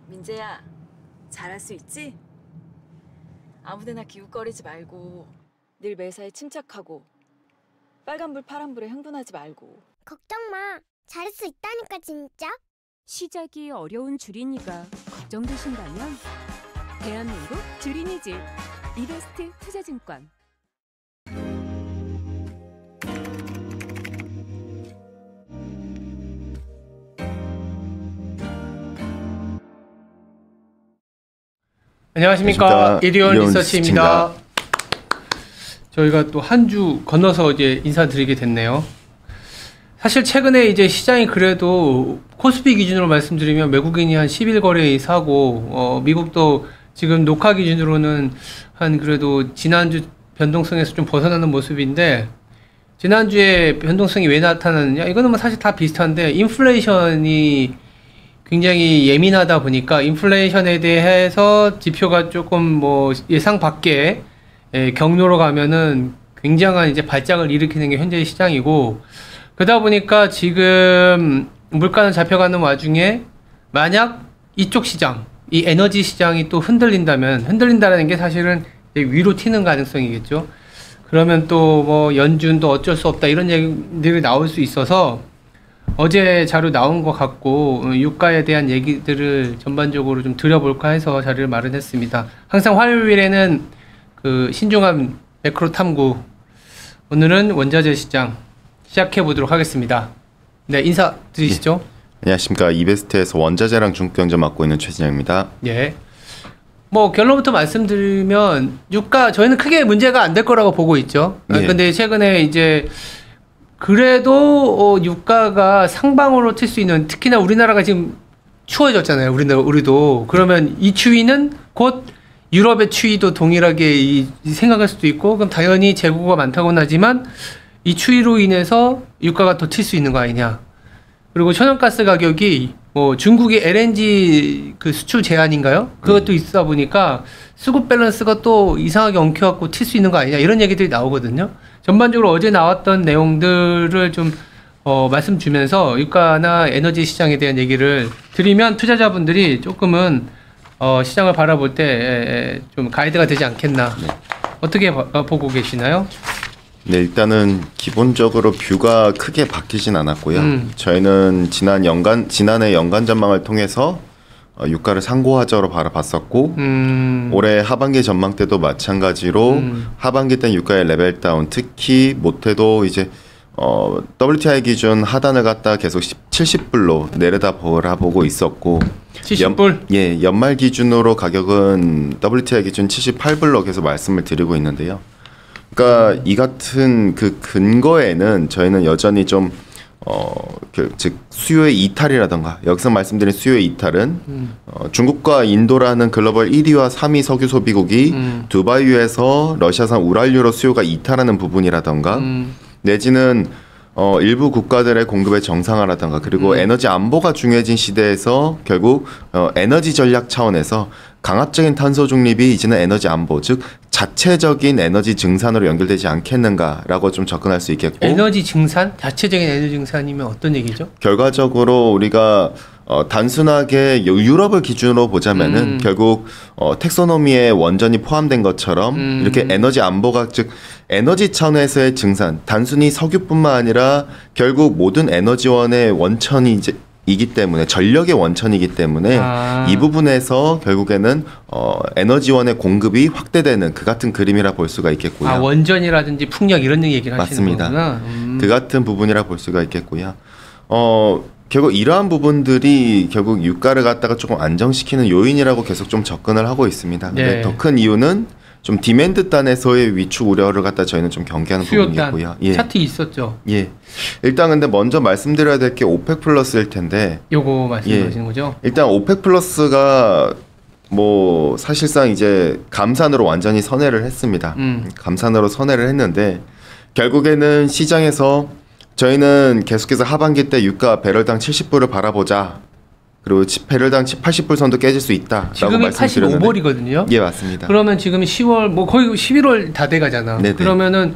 민재야, 잘할 수 있지? 아무데나 기웃거리지 말고 늘 매사에 침착하고 빨간불 파란불에 흥분하지 말고. 걱정 마. 잘할 수 있다니까 진짜. 시작이 어려운 주린이가 걱정되신다면 대한민국 주린이집 이베스트 투자증권. 안녕하십니까. 이리온 리서치입니다. 저희가 또 한 주 건너서 이제 인사드리게 됐네요. 사실 최근에 이제 시장이 그래도 코스피 기준으로 말씀드리면 외국인이 한 10일 거래 사고, 미국도 지금 녹화 기준으로는 한 그래도 지난주 변동성에서 좀 벗어나는 모습인데, 지난주에 변동성이 왜 나타나느냐? 이거는 뭐 사실 다 비슷한데, 인플레이션이 굉장히 예민하다 보니까 인플레이션에 대해서 지표가 조금 뭐 예상 밖에 경로로 가면은 굉장한 이제 발작을 일으키는 게 현재의 시장이고, 그러다 보니까 지금 물가는 잡혀가는 와중에 만약 이쪽 시장, 이 에너지 시장이 또 흔들린다는 게 사실은 위로 튀는 가능성이겠죠. 그러면 또 뭐 연준도 어쩔 수 없다 이런 얘기들이 나올 수 있어서 어제 자료 나온 것 같고 유가에 대한 얘기들을 전반적으로 좀 드려볼까 해서 자리를 마련했습니다. 항상 화요일에는 그 신중한 매크로 탐구, 오늘은 원자재 시장 시작해 보도록 하겠습니다. 네, 인사 드리시죠. 예. 안녕하십니까. 이베스트에서 원자재랑 중국경제 맡고 있는 최진영입니다. 예. 뭐 결론부터 말씀드리면 유가 저희는 크게 문제가 안 될 거라고 보고 있죠. 예. 근데 최근에 이제 그래도 유가가 상방으로 튈 수 있는, 특히나 우리나라가 지금 추워졌잖아요. 우리도. 그러면 이 추위는 곧 유럽의 추위도 동일하게 생각할 수도 있고, 그럼 당연히 재고가 많다고는 하지만 이 추위로 인해서 유가가 더 튈 수 있는 거 아니냐. 그리고 천연가스 가격이 뭐 중국의 LNG 그 수출 제한인가요? 그것도 있다 보니까 수급 밸런스가 또 이상하게 엉켜갖고 튈 수 있는 거 아니냐, 이런 얘기들이 나오거든요. 전반적으로 어제 나왔던 내용들을 좀 말씀 주면서 유가나 에너지 시장에 대한 얘기를 드리면 투자자분들이 조금은 시장을 바라볼 때 좀 가이드가 되지 않겠나. 네. 어떻게 보고 계시나요? 네, 일단은 기본적으로 뷰가 크게 바뀌진 않았고요. 저희는 지난해 연간 전망을 통해서 유가를 상고하저로 바라봤었고, 올해 하반기 전망 때도 마찬가지로 하반기 때 유가의 레벨 다운, 특히 못해도 이제 WTI 기준 하단을 갖다 계속 70불로 내려다보고 있었고, 70불? 예, 연말 기준으로 가격은 WTI 기준 78불로 계속 말씀을 드리고 있는데요. 그러니까 이 같은 그 근거에는 저희는 여전히 좀 즉 수요의 이탈이라던가, 여기서 말씀드린 수요의 이탈은 중국과 인도라는 글로벌 1위와 3위 석유 소비국이 두바이유에서 러시아산 우랄유로 수요가 이탈하는 부분이라던가, 내지는 일부 국가들의 공급의 정상화라던가, 그리고 에너지 안보가 중요해진 시대에서 결국 에너지 전략 차원에서 강압적인 탄소 중립이 이제는 에너지 안보, 즉 자체적인 에너지 증산으로 연결되지 않겠는가라고 좀 접근할 수 있겠고. 에너지 증산? 자체적인 에너지 증산이면 어떤 얘기죠? 결과적으로 우리가 단순하게 유럽을 기준으로 보자면은 결국 텍소노미에 원전이 포함된 것처럼 이렇게 에너지 안보가, 즉 에너지 차원에서의 증산, 단순히 석유뿐만 아니라 결국 모든 에너지원의 원천이 이기 때문에, 전력의 원천이기 때문에 이 부분에서 결국에는 에너지원의 공급이 확대되는 그 같은 그림이라 볼 수가 있겠고요. 원전이라든지 풍력 이런 얘기를 하시는 거구나. 그 같은 부분이라 볼 수가 있겠고요. 결국 이러한 부분들이 결국 유가를 갖다가 조금 안정시키는 요인이라고 계속 좀 접근을 하고 있습니다. 근데 네. 더 큰 이유는 좀 디맨드 단에서의 위축 우려를 갖다 저희는 좀 경계하는 부분이고요. 예. 차트 있었죠. 예. 일단 근데 먼저 말씀드려야 될 게 오펙 플러스일 텐데. 요거 말씀하시는 거죠? 일단 오펙 플러스가 뭐 사실상 이제 감산으로 완전히 선회를 했습니다. 감산으로 선회를 했는데, 결국에는 시장에서 저희는 계속해서 하반기 때 유가 배럴당 70불을 바라보자, 그리고 배럴당 80불 선도 깨질 수 있다라고 지금이 말씀드렸는데. 85불이거든요. 예, 맞습니다. 그러면 지금 10월 뭐 거의 11월 다 돼가잖아. 네네. 그러면은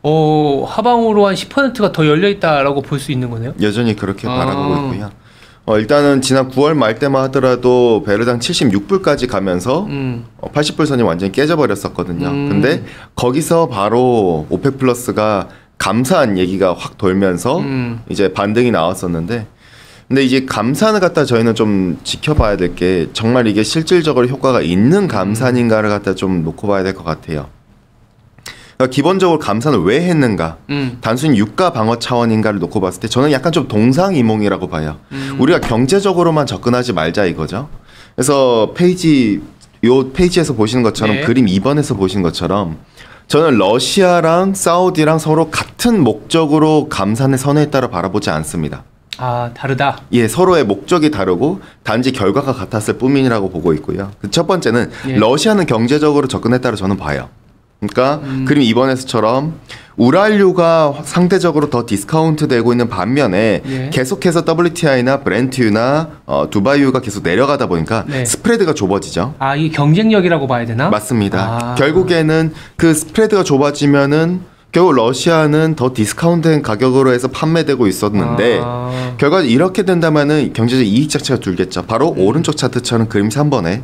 하방으로 한 10%가 더 열려 있다라고 볼 수 있는 거네요. 여전히 그렇게 바라보고 있고요. 일단은 지난 9월 말 때만 하더라도 배럴당 76불까지 가면서 80불 선이 완전히 깨져버렸었거든요. 근데 거기서 바로 오펙 플러스가 감산 얘기가 확 돌면서 이제 반등이 나왔었는데, 근데 이제 감산을 갖다 저희는 좀 지켜봐야 될 게 정말 이게 실질적으로 효과가 있는 감산인가를 갖다 좀 놓고 봐야 될 것 같아요. 그러니까 기본적으로 감산을 왜 했는가, 단순히 유가 방어 차원인가를 놓고 봤을 때 저는 약간 좀 동상이몽이라고 봐요. 우리가 경제적으로만 접근하지 말자 이거죠. 그래서 요 페이지에서 보시는 것처럼, 네. 그림 2번에서 보시는 것처럼 저는 러시아랑 사우디랑 서로 같은 목적으로 감산의 선회에 따라 바라보지 않습니다. 아, 다르다? 예, 서로의 목적이 다르고 단지 결과가 같았을 뿐이라고 보고 있고요. 첫 번째는, 예. 러시아는 경제적으로 접근에 따라 저는 봐요. 그러니까 그림 2번에서처럼 우랄유가 상대적으로 더 디스카운트 되고 있는 반면에, 예. 계속해서 WTI나 브렌트유나 두바이유가 계속 내려가다 보니까, 네. 스프레드가 좁아지죠. 아, 이게 경쟁력이라고 봐야 되나? 맞습니다. 결국에는 그 스프레드가 좁아지면은 결국 러시아는 더 디스카운트된 가격으로 해서 판매되고 있었는데, 결과 이렇게 된다면은 경제적 이익 자체가 줄겠죠. 바로 오른쪽 차트처럼 그림 3번에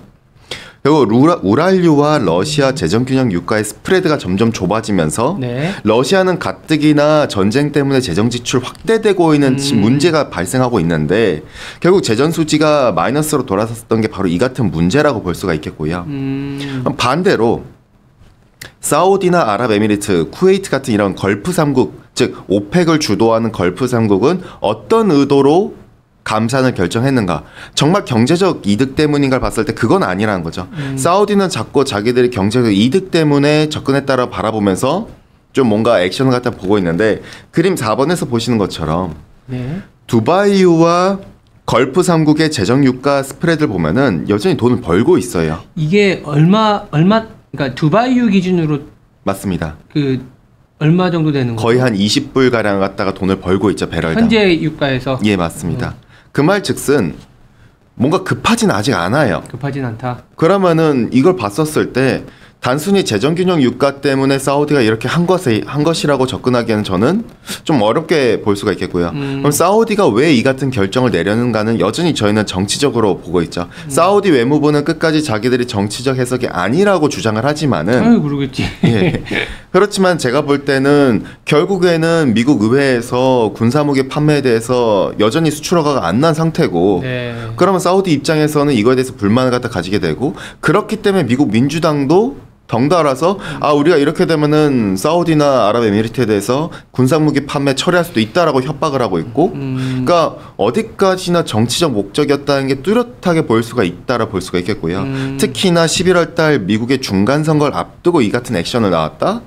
결국 우랄유와 러시아 재정균형 유가의 스프레드가 점점 좁아지면서, 네. 러시아는 가뜩이나 전쟁 때문에 재정 지출 확대되고 있는 문제가 발생하고 있는데, 결국 재정 수지가 마이너스로 돌아섰던 게 바로 이 같은 문제라고 볼 수가 있겠고요. 반대로 사우디나 아랍에미리트, 쿠웨이트 같은 이런 걸프 3국, 즉 오펙을 주도하는 걸프 3국은 어떤 의도로 감산을 결정했는가? 정말 경제적 이득 때문인가를 봤을 때 그건 아니라는 거죠. 사우디는 자꾸 자기들이 경제적 이득 때문에 접근했다라 바라보면서 좀 뭔가 액션을 갖다 보고 있는데, 그림 4번에서 보시는 것처럼, 네. 두바이유와 걸프 3국의 재정 유가 스프레드를 보면은 여전히 돈을 벌고 있어요. 이게 얼마 그러니까 두바이유 기준으로, 맞습니다. 그 얼마 정도 되는 거예요? 거의 한 20불 가량 갖다가 돈을 벌고 있죠, 배럴당. 현재 유가에서. 예, 맞습니다. 그 말즉슨 뭔가 급하진 아직 않아요. 급하진 않다. 그러면은 이걸 봤었을 때 단순히 재정균형 유가 때문에 사우디가 이렇게 한 것이라고 접근하기에는 저는 좀 어렵게 볼 수가 있겠고요. 그럼 사우디가 왜 이 같은 결정을 내려는가는 여전히 저희는 정치적으로 보고 있죠. 사우디 외무부는 끝까지 자기들이 정치적 해석이 아니라고 주장을 하지만은, 그러겠지. 예. 그렇지만 제가 볼 때는 결국에는 미국 의회에서 군사무기 판매에 대해서 여전히 수출 허가가 안 난 상태고, 네. 그러면 사우디 입장에서는 이거에 대해서 불만을 갖다 가지게 되고, 그렇기 때문에 미국 민주당도 덩달아서 우리가 이렇게 되면은 사우디나 아랍에미리트에 대해서 군사무기 판매 처리할 수도 있다라고 협박을 하고 있고, 그러니까 어디까지나 정치적 목적이었다는 게 뚜렷하게 보일 수가 있다라 볼 수가 있겠고요. 특히나 11월 달 미국의 중간 선거를 앞두고 이 같은 액션을 나왔다.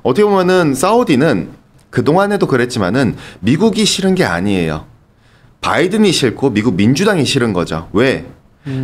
어떻게 보면은 사우디는 그동안에도 그랬지만은 미국이 싫은 게 아니에요. 바이든이 싫고 미국 민주당이 싫은 거죠. 왜?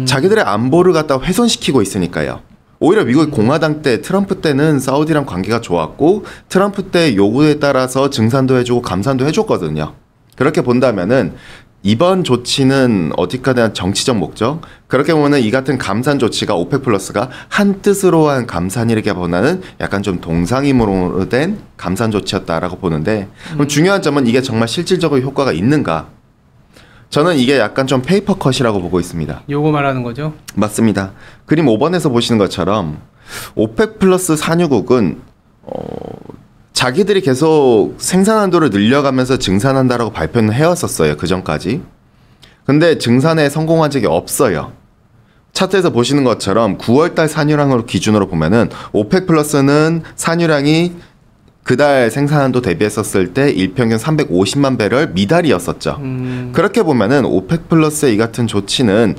자기들의 안보를 갖다 훼손시키고 있으니까요. 오히려 미국의 공화당 때, 트럼프 때는 사우디랑 관계가 좋았고, 트럼프 때 요구에 따라서 증산도 해주고 감산도 해줬거든요. 그렇게 본다면은 이번 조치는 어디까지 대한 정치적 목적? 그렇게 보면은 이 같은 감산 조치가 오펙 플러스가 한 뜻으로 한 감산이라기보다는 약간 좀 동상이몽으로 된 감산 조치였다라고 보는데, 그럼 중요한 점은 이게 정말 실질적으로 효과가 있는가? 저는 이게 약간 좀 페이퍼 컷이라고 보고 있습니다. 요거 말하는 거죠? 맞습니다. 그림 5번에서 보시는 것처럼 오펙 플러스 산유국은 자기들이 계속 생산한도를 늘려가면서 증산한다라고 발표는 해왔었어요. 그 전까지. 근데 증산에 성공한 적이 없어요. 차트에서 보시는 것처럼 9월달 산유량으로 기준으로 보면은 오펙 플러스는 산유량이 그달 생산한도 대비했었을 때 일평균 350만 배럴 미달이었었죠. 그렇게 보면은 오펙 플러스의 이 같은 조치는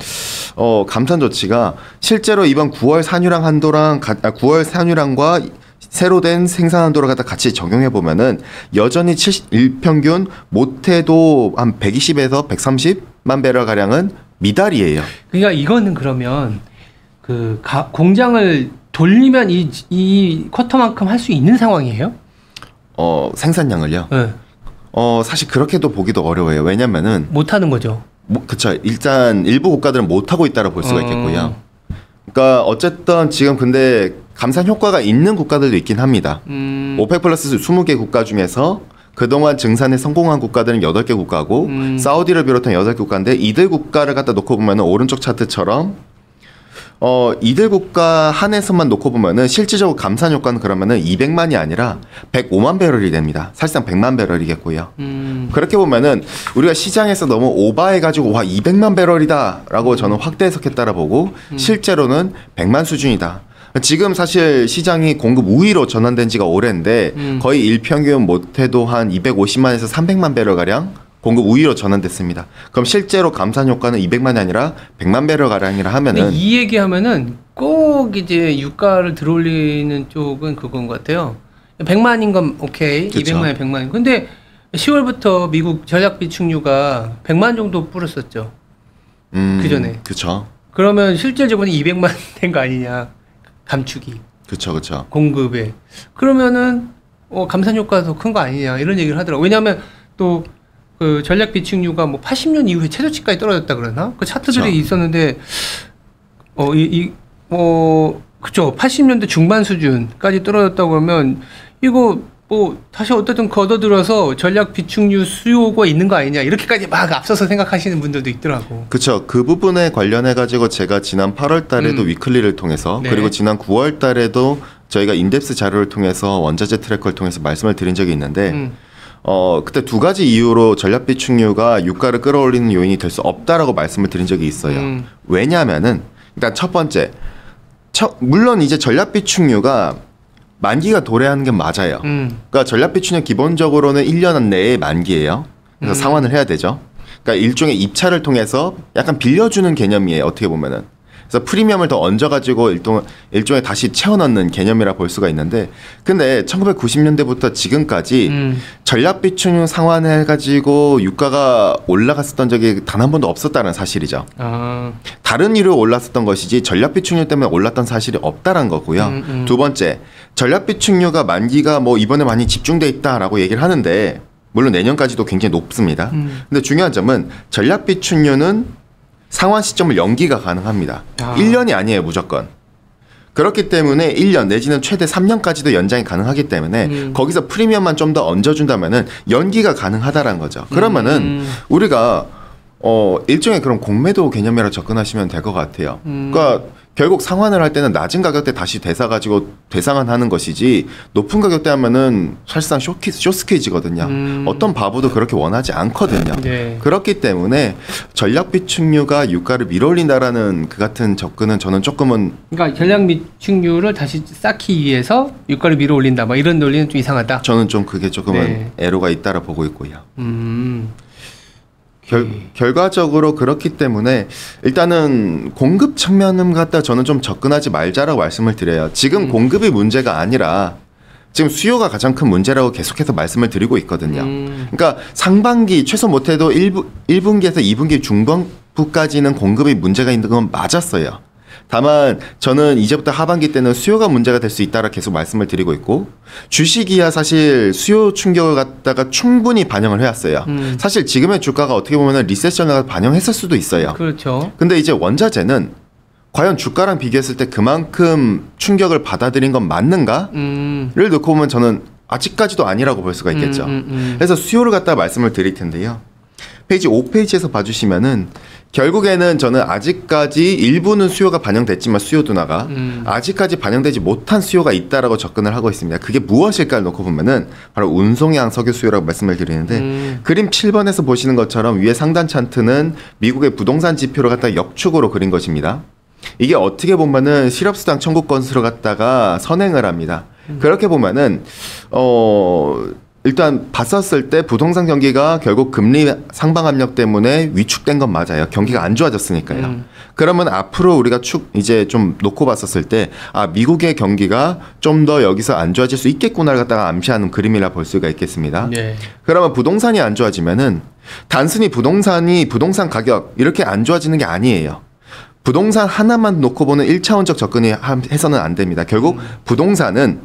감산 조치가 실제로 이번 9월 산유량 한도랑 9월 산유량과 새로 된 생산 한도를 갖다 같이 적용해 보면은 여전히 일평균 못해도 한 120에서 130만 배럴 가량은 미달이에요. 그러니까 이거는 그러면 그 공장을 돌리면 이 쿼터만큼 할 수 있는 상황이에요? 생산량을요? 네. 사실 그렇게도 보기도 어려워요. 왜냐면은 못하는 거죠. 그쵸. 일단 일부 국가들은 못하고 있다고 볼 수가 있겠고요. 그러니까 어쨌든 지금 근데 감산 효과가 있는 국가들도 있긴 합니다. 오펙 플러스 20개 국가 중에서 그동안 증산에 성공한 국가들은 8개 국가고 사우디를 비롯한 8개 국가인데 이들 국가를 갖다 놓고 보면은 오른쪽 차트처럼 이들 국가 한해서만 놓고 보면은 실질적으로 감산 효과는 그러면은 200만이 아니라 105만 배럴이 됩니다. 사실상 100만 배럴이겠고요. 그렇게 보면은 우리가 시장에서 너무 오바해가지고 와 200만 배럴이다라고 저는 확대 해석했다라 보고 실제로는 100만 수준이다. 지금 사실 시장이 공급 우위로 전환된 지가 오래인데 거의 일평균 못해도 한 250만에서 300만 배럴 가량 공급 우위로 전환됐습니다. 그럼 실제로 감산 효과는 200만이 아니라 100만 배럴 가량이라 하면은 이 얘기하면은 꼭 이제 유가를 들어올리는 쪽은 그건 것 같아요. 100만인 건 오케이, 그쵸. 200만이 100만. 근데 10월부터 미국 전략 비축유가 100만 정도 뿌렸었죠. 그 전에. 그렇죠. 그러면 실질적으로 200만 된 거 아니냐? 감축이 그렇죠. 공급에. 그러면은 감산 효과가 더 큰 거 아니냐 이런 얘기를 하더라고. 왜냐하면 또 그 전략 비축유가 뭐 80년 이후에 최저치까지 떨어졌다 그러나? 그 차트들이 그쵸. 있었는데 그쵸. 80년대 중반 수준까지 떨어졌다고 그러면 이거 뭐 다시 어쨌든 걷어들어서 전략 비축유 수요가 있는 거 아니냐 이렇게까지 막 앞서서 생각하시는 분들도 있더라고. 그렇죠. 그 부분에 관련해 가지고 제가 지난 8월 달에도 위클리를 통해서 네. 그리고 지난 9월 달에도 저희가 인덱스 자료를 통해서 원자재 트래커를 통해서 말씀을 드린 적이 있는데 그때 두 가지 이유로 전략 비축유가 유가를 끌어올리는 요인이 될 수 없다라고 말씀을 드린 적이 있어요. 왜냐하면은 일단 첫 번째 물론 이제 전략 비축유가 만기가 도래하는 게 맞아요. 그러니까 전략 비축유 기본적으로는 1년 내에 만기예요. 그래서 상환을 해야 되죠. 그러니까 일종의 입찰을 통해서 약간 빌려주는 개념이에요. 어떻게 보면은. 그래서 프리미엄을 더 얹어가지고 일종의 다시 채워넣는 개념이라 볼 수가 있는데, 근데 1990년대부터 지금까지 전략 비축유 상환해가지고 유가가 올라갔었던 적이 단 한 번도 없었다는 사실이죠. 다른 이유로 올랐었던 것이지 전략 비축유 때문에 올랐던 사실이 없다는 거고요. 두 번째, 전략 비축유가 만기가 뭐 이번에 많이 집중돼 있다라고 얘기를 하는데 물론 내년까지도 굉장히 높습니다. 근데 중요한 점은 전략 비축유는 상환 시점을 연기가 가능합니다. 1년이 아니에요, 무조건. 그렇기 때문에 1년 내지는 최대 3년까지도 연장이 가능하기 때문에 거기서 프리미엄만 좀 더 얹어준다면은 연기가 가능하다라는 거죠. 그러면은 우리가 일종의 그런 공매도 개념이라 접근하시면 될 것 같아요. 그러니까 결국 상환을 할 때는 낮은 가격대 다시 되사가지고 되상환하는 것이지 높은 가격대 하면은 사실상 쇼스케이지거든요. 어떤 바보도 그렇게 원하지 않거든요. 네. 그렇기 때문에 전략 비축유가 유가를 밀어올린다라는 그 같은 접근은 저는 조금은 그러니까 전략 비축유를 다시 쌓기 위해서 유가를 밀어올린다. 막 이런 논리는 좀 이상하다. 저는 좀 그게 조금은 네. 애로가 있다라 보고 있고요. 결과적으로 그렇기 때문에 일단은 공급 측면을 갖다 저는 좀 접근하지 말자라고 말씀을 드려요. 지금 공급이 문제가 아니라 지금 수요가 가장 큰 문제라고 계속해서 말씀을 드리고 있거든요. 그러니까 상반기 최소 못해도 1분기에서 2분기 중반부까지는 공급이 문제가 있는 건 맞았어요. 다만 저는 이제부터 하반기 때는 수요가 문제가 될 수 있다라 계속 말씀을 드리고 있고, 주식이야 사실 수요 충격을 갖다가 충분히 반영을 해왔어요. 사실 지금의 주가가 어떻게 보면 리세션을 반영했을 수도 있어요. 그렇죠. 근데 이제 원자재는 과연 주가랑 비교했을 때 그만큼 충격을 받아들인 건 맞는가를 놓고 보면 저는 아직까지도 아니라고 볼 수가 있겠죠. 그래서 수요를 갖다 말씀을 드릴 텐데요. 페이지 5페이지에서 봐주시면은 결국에는 저는 아직까지 일부는 수요가 반영됐지만 수요 둔화가 아직까지 반영되지 못한 수요가 있다라고 접근을 하고 있습니다. 그게 무엇일까를 놓고 보면은 바로 운송량 석유 수요라고 말씀을 드리는데 그림 7번에서 보시는 것처럼 위에 상단 차트는 미국의 부동산 지표를 갖다 역축으로 그린 것입니다. 이게 어떻게 보면은 실업수당 청구 건수를 갖다가 선행을 합니다. 그렇게 보면은 일단 봤었을 때 부동산 경기가 결국 금리 상방 압력 때문에 위축된 건 맞아요. 경기가 안 좋아졌으니까요. 그러면 앞으로 우리가 이제 좀 놓고 봤었을 때 미국의 경기가 좀 더 여기서 안 좋아질 수 있겠구나를 갖다가 암시하는 그림이라 볼 수가 있겠습니다. 네. 그러면 그러면 부동산이 안 좋아지면은 단순히 부동산 가격 이렇게 안 좋아지는 게 아니에요. 부동산 하나만 놓고 보는 1차원적 접근이 해서는 안 됩니다. 결국 부동산은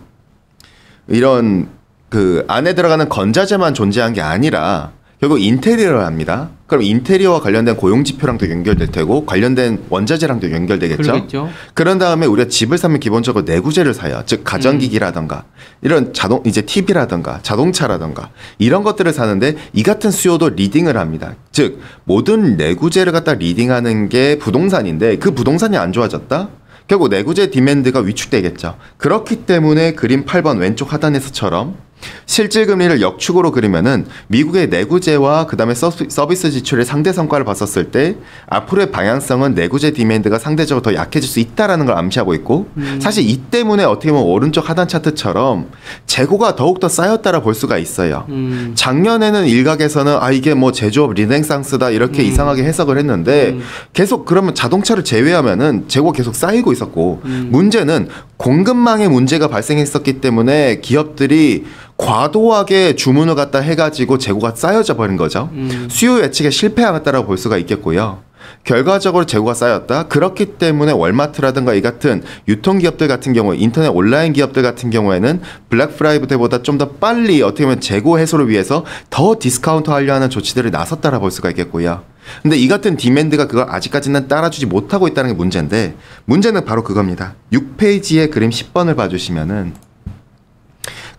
이런 그 안에 들어가는 건자재만 존재한 게 아니라 결국 인테리어를 합니다. 그럼 인테리어와 관련된 고용 지표랑도 연결될 테고 관련된 원자재랑도 연결되겠죠. 그러겠죠. 그런 다음에 우리가 집을 사면 기본적으로 내구재를 사요. 즉 가전기기라던가 이런 이제 TV라던가 자동차라던가 이런 것들을 사는데 이 같은 수요도 리딩을 합니다. 즉 모든 내구재를 갖다 리딩하는 게 부동산인데 그 부동산이 안 좋아졌다? 결국 내구재 디맨드가 위축되겠죠. 그렇기 때문에 그림 8번 왼쪽 하단에서처럼 실질 금리를 역축으로 그리면은 미국의 내구재와 그다음에 서비스 지출의 상대 성과를 봤었을 때 앞으로의 방향성은 내구재 디맨드가 상대적으로 더 약해질 수 있다라는 걸 암시하고 있고 사실 이 때문에 어떻게 보면 오른쪽 하단 차트처럼 재고가 더욱더 쌓였다라 볼 수가 있어요. 작년에는 일각에서는 이게 뭐 제조업 리네상스다 이렇게 이상하게 해석을 했는데 계속 그러면 자동차를 제외하면은 재고가 계속 쌓이고 있었고 문제는 공급망에 문제가 발생했었기 때문에 기업들이 과도하게 주문을 갖다 해가지고 재고가 쌓여져 버린 거죠. 수요 예측에 실패하였다라고 볼 수가 있겠고요. 결과적으로 재고가 쌓였다. 그렇기 때문에 월마트라든가 이 같은 유통기업들 같은 경우 인터넷 온라인 기업들 같은 경우에는 블랙 프라이데이보다 좀 더 빨리 어떻게 보면 재고 해소를 위해서 더 디스카운트 하려 하는 조치들을 나섰다라 볼 수가 있겠고요. 근데 이 같은 디맨드가 그걸 아직까지는 따라주지 못하고 있다는 게 문제인데 문제는 바로 그겁니다. 6페이지의 그림 10번을 봐주시면은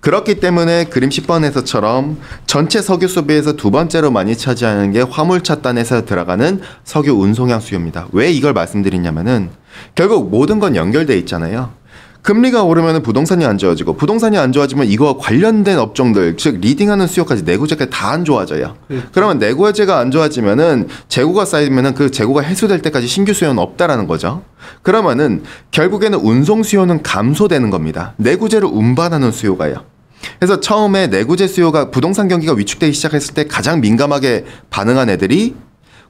그렇기 때문에 그림 10번에서처럼 전체 석유 소비에서 두 번째로 많이 차지하는 게 화물차 단에서 들어가는 석유 운송량 수요입니다. 왜 이걸 말씀드리냐면은 결국 모든 건 연결돼 있잖아요. 금리가 오르면 부동산이 안 좋아지고 부동산이 안 좋아지면 이거 관련된 업종들 즉 리딩하는 수요까지 내구재까지 다 안 좋아져요. 그러면 내구재가 안 좋아지면은 재고가 쌓이면은 그 재고가 해소될 때까지 신규 수요는 없다라는 거죠. 그러면은 결국에는 운송 수요는 감소되는 겁니다. 내구재를 운반하는 수요가요. 그래서 처음에 내구재 수요가 부동산 경기가 위축되기 시작했을 때 가장 민감하게 반응한 애들이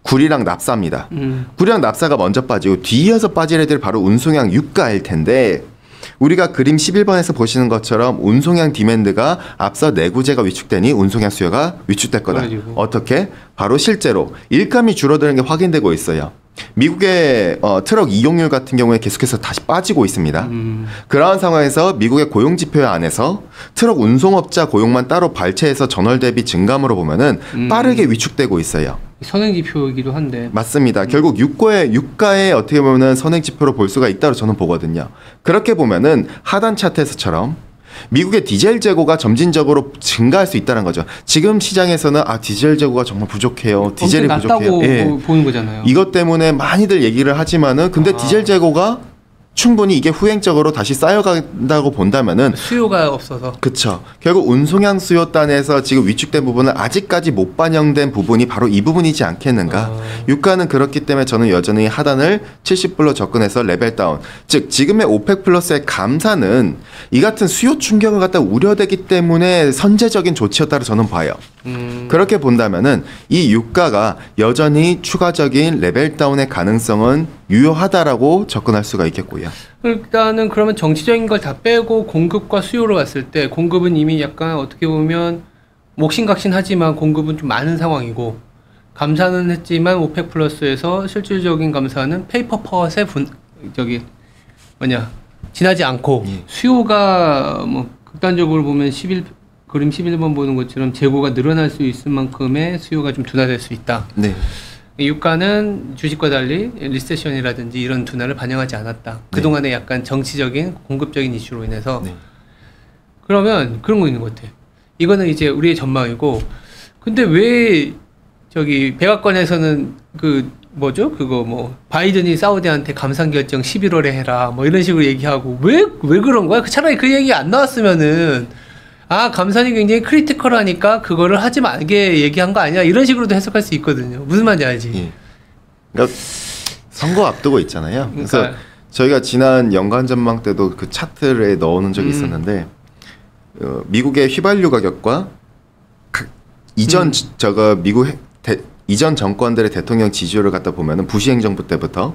구리랑 납사입니다. 구리랑 납사가 먼저 빠지고 뒤이어서 빠질 애들이 바로 운송량 유가일 텐데 우리가 그림 11번에서 보시는 것처럼 운송량 디맨드가 앞서 내구재가 위축되니 운송량 수요가 위축될 거다. 그래가지고. 어떻게? 바로 실제로 일감이 줄어드는 게 확인되고 있어요. 미국의 트럭 이용률 같은 경우에 계속해서 다시 빠지고 있습니다. 그러한 상황에서 미국의 고용 지표 안에서 트럭 운송업자 고용만 따로 발췌해서 전월 대비 증감으로 보면은 빠르게 위축되고 있어요. 선행지표이기도 한데. 맞습니다. 결국 유가의 어떻게 보면은 선행지표로 볼 수가 있다고 저는 보거든요. 그렇게 보면은 하단 차트에서처럼 미국의 디젤 재고가 점진적으로 증가할 수 있다는 거죠. 지금 시장에서는 디젤 재고가 정말 부족해요. 디젤이 부족해요. 낮다고 보는 거잖아요. 이것 때문에 많이들 얘기를 하지만은 근데 디젤 재고가 충분히 이게 후행적으로 다시 쌓여간다고 본다면은 수요가 없어서. 그쵸. 결국 운송량 수요 단에서 지금 위축된 부분은 아직까지 못 반영된 부분이 바로 이 부분이지 않겠는가. 유가는 그렇기 때문에 저는 여전히 하단을 70불로 접근해서 레벨 다운. 즉 지금의 오펙 플러스의 감사는 이 같은 수요 충격을 갖다 우려되기 때문에 선제적인 조치였다고 저는 봐요. 그렇게 본다면은 이 유가가 여전히 추가적인 레벨 다운의 가능성은 유효하다라고 접근할 수가 있겠고요. 일단은 그러면 정치적인 걸 다 빼고 공급과 수요로 봤을 때 공급은 이미 약간 어떻게 보면 목신각신하지만 공급은 좀 많은 상황이고 감사는 했지만 오펙 플러스에서 실질적인 감사는 페이퍼 퍼스에 지나지 않고 수요가 뭐 극단적으로 보면 그림 11번 보는 것처럼 재고가 늘어날 수 있을 만큼의 수요가 좀 둔화될 수 있다. 네. 유가는 주식과 달리 리세션이라든지 이런 둔화를 반영하지 않았다. 그동안에 약간 정치적인 공급적인 이슈로 인해서. 그러면 그런 거 있는 것 같아. 이거는 이제 우리의 전망이고 근데 왜 백악관에서는 바이든이 사우디한테 감산 결정 11월에 해라 뭐 이런 식으로 얘기하고 왜 그런 거야? 차라리 그 얘기 안 나왔으면은 감산이 굉장히 크리티컬하니까 그거를 하지 말게 얘기한 거 아니야? 이런 식으로도 해석할 수 있거든요. 무슨 말인지 알지? 그러니까 선거 앞두고 있잖아요. 그래서 저희가 지난 연간 전망 때도 그 차트를 넣어놓은 적이 있었는데 미국의 휘발유 가격과 이전 이전 정권들의 대통령 지지율을 갖다 보면은 부시 행정부 때부터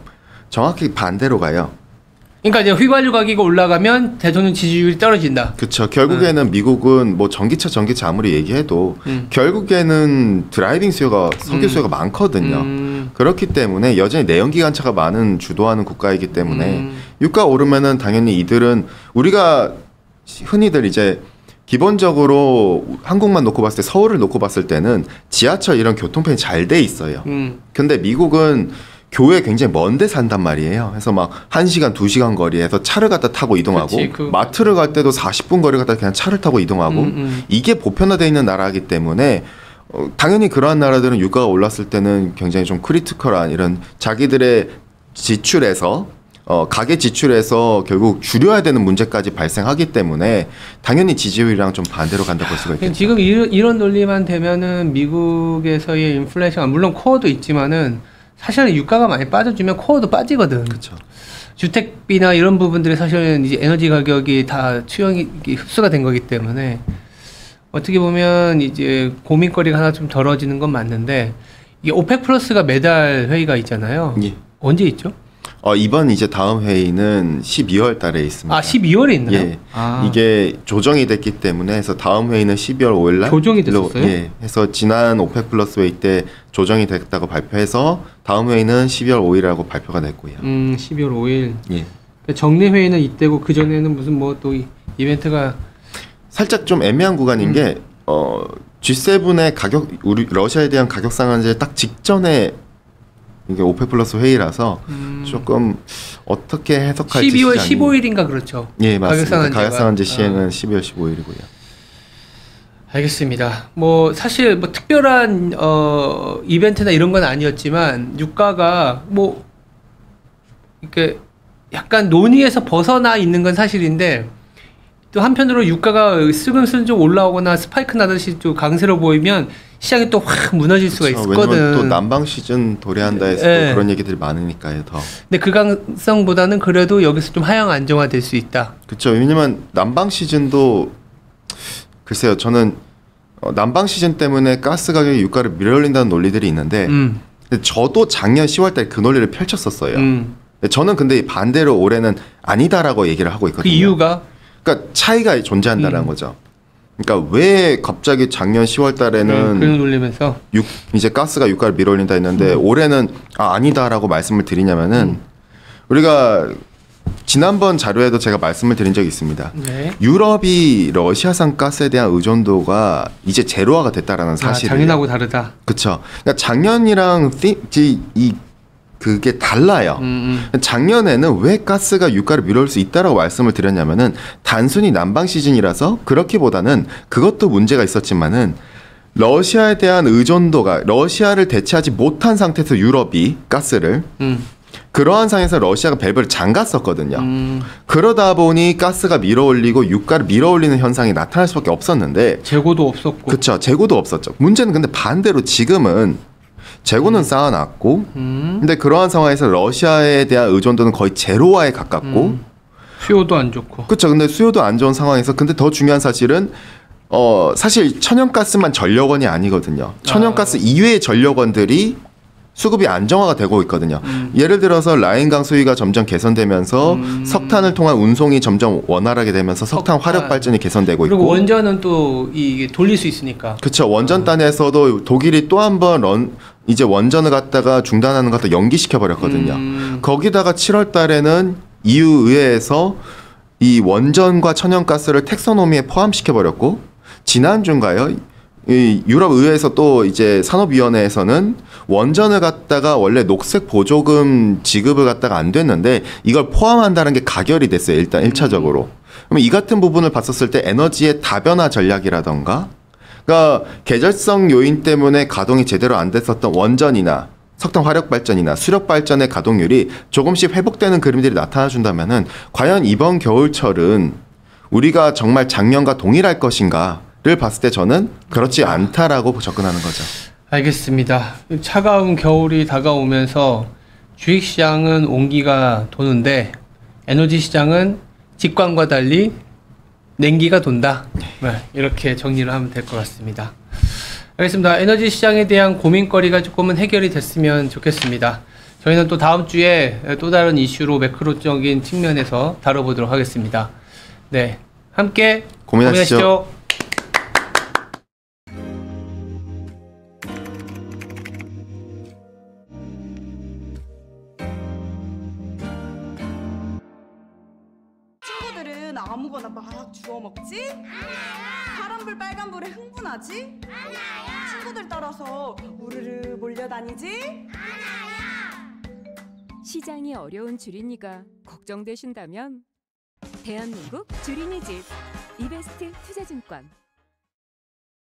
정확히 반대로 가요. 그러니까 이제 휘발유 가격이 올라가면 대통령 지지율이 떨어진다. 그렇죠. 결국에는 미국은 뭐 전기차 아무리 얘기해도 결국에는 드라이빙 수요가 석유 수요가 많거든요. 그렇기 때문에 여전히 내연기관차가 많은 주도하는 국가이기 때문에 유가 오르면은 당연히 이들은 우리가 흔히들 이제 기본적으로 한국만 놓고 봤을 때 서울을 놓고 봤을 때는 지하철 이런 교통편이 잘 돼 있어요. 근데 미국은 교외 굉장히 먼 데 산단 말이에요. 그래서 막 1시간, 2시간 거리에서 차를 갖다 타고 이동하고 그치, 마트를 갈 때도 40분 거리 갖다 그냥 차를 타고 이동하고 이게 보편화되어 있는 나라이기 때문에 당연히 그러한 나라들은 유가가 올랐을 때는 굉장히 좀 크리티컬한 이런 자기들의 지출에서 가계 지출에서 결국 줄여야 되는 문제까지 발생하기 때문에 당연히 지지율이랑 좀 반대로 간다고 볼 수가 있겠죠. 지금 이런 논리만 되면은 미국에서의 인플레이션 물론 코어도 있지만은 사실은 유가가 많이 빠져주면 코어도 빠지거든. 그렇죠. 주택비나 이런 부분들이 사실은 이제 에너지 가격이 다 흡수가 된 거기 때문에 어떻게 보면 이제 고민거리가 하나 좀 덜어지는 건 맞는데 이게 오펙 플러스가 매달 회의가 있잖아요. 예. 언제 있죠? 이번 이제 다음 회의는 12월 달에 있습니다. 12월에 있나요? 예. 이게 조정이 됐기 때문에 해서 다음 회의는 12월 5일 날 조정이 됐었어요? 예. 해서 지난 오펙 플러스 회의 때 조정이 됐다고 발표해서 다음 회의는 12월 5일이라고 발표가 됐고요. 12월 5일. 예. 정례 회의는 이때고 그 전에는 무슨 뭐 또 이벤트가 살짝 좀 애매한 구간인 게 G7의 가격 우리 러시아에 대한 가격 상한제 딱 직전에 이게 오펙 플러스 회의라서 조금 어떻게 해석할지 12월 시장이 15일인가 그렇죠. 예, 맞습니다. 가격 상한제 아. 시행은 12월 15일이고요. 알겠습니다. 뭐 사실 뭐 특별한 이벤트나 이런 건 아니었지만 유가가 뭐 이렇게 약간 논의에서 벗어나 있는 건 사실인데 또 한편으로 유가가 슬금슬금 좀 올라오거나 스파이크 나듯이 좀 강세로 보이면 시장이 또 확 무너질 수가 그렇죠. 있거든. 왜냐면 또 난방 시즌 도래한다 해서 예. 또 그런 얘기들이 많으니까요. 더. 근데 그 가능성보다는 그래도 여기서 좀 하향 안정화될 수 있다. 그렇죠. 왜냐면 난방 시즌도 글쎄요. 저는 난방 시즌 때문에 가스 가격이 유가를 밀어올린다는 논리들이 있는데 근데 저도 작년 10월달에 그 논리를 펼쳤었어요. 저는 근데 반대로 올해는 아니다라고 얘기를 하고 있거든요. 그 이유가 그러니까 차이가 존재한다는 거죠. 그러니까 왜 갑자기 작년 10월달에는 그런 논리면서 이제 가스가 유가를 밀어올린다 했는데 올해는 아니다라고 말씀을 드리냐면은 우리가 지난번 자료에도 제가 말씀을 드린 적이 있습니다. 네. 유럽이 러시아산 가스에 대한 의존도가 이제 제로화가 됐다라는 사실을. 작년하고 다르다. 그렇죠. 그러니까 작년이랑 그게 달라요. 작년에는 왜 가스가 유가를 밀어올 수 있다라고 말씀을 드렸냐면은 단순히 난방 시즌이라서 그렇기보다는 그것도 문제가 있었지만은 러시아에 대한 의존도가 러시아를 대체하지 못한 상태에서 유럽이 가스를 그러한 상황에서 러시아가 밸브를 잠갔었거든요. 그러다 보니 가스가 밀어올리고 유가를 밀어올리는 현상이 나타날 수밖에 없었는데 재고도 없었고. 그렇죠. 재고도 없었죠. 문제는 근데 반대로 지금은 재고는 쌓아놨고 근데 그러한 상황에서 러시아에 대한 의존도는 거의 제로화에 가깝고 수요도 안 좋고. 그렇죠. 근데 수요도 안 좋은 상황에서 근데 더 중요한 사실은 사실 천연가스만 전력원이 아니거든요. 천연가스 이외의 전력원들이 수급이 안정화가 되고 있거든요. 예를 들어서 라인강 수위가 점점 개선되면서 석탄을 통한 운송이 점점 원활하게 되면서 석탄 화력 발전이 개선되고 있고 그리고 원전은 또 이게 돌릴 수 있으니까. 그렇죠. 원전단에서도 독일이 또 한 번 이제 원전을 갖다가 중단하는 것도 연기시켜 버렸거든요. 거기다가 7월 달에는 EU 의회에서 이 원전과 천연가스를 텍소노미에 포함시켜 버렸고 지난주인가요? 이 유럽 의회에서 또 이제 산업위원회에서는 원전을 갖다가 원래 녹색 보조금 지급을 갖다가 안 됐는데 이걸 포함한다는 게 가결이 됐어요. 일단 1차적으로. 그럼 이 같은 부분을 봤었을 때 에너지의 다변화 전략이라던가 그러니까 계절성 요인 때문에 가동이 제대로 안 됐었던 원전이나 석탄 화력 발전이나 수력 발전의 가동률이 조금씩 회복되는 그림들이 나타나 준다면은 과연 이번 겨울철은 우리가 정말 작년과 동일할 것인가를 봤을 때 저는 그렇지 않다라고 접근하는 거죠. 알겠습니다. 차가운 겨울이 다가오면서 주식시장은 온기가 도는데 에너지 시장은 직관과 달리 냉기가 돈다. 네, 이렇게 정리를 하면 될 것 같습니다. 알겠습니다. 에너지 시장에 대한 고민거리가 조금은 해결이 됐으면 좋겠습니다. 저희는 또 다음 주에 또 다른 이슈로 매크로적인 측면에서 다뤄보도록 하겠습니다. 네, 함께 고민하시죠. 친구들은 아무거나 막 주워 먹지? 파란불 빨간불에 흥분하지? 않아요. 친구들 따라서 우르르 몰려다니지? 시장이 어려운 주린이가 걱정되신다면 대한민국 주린이 집 이베스트 투자증권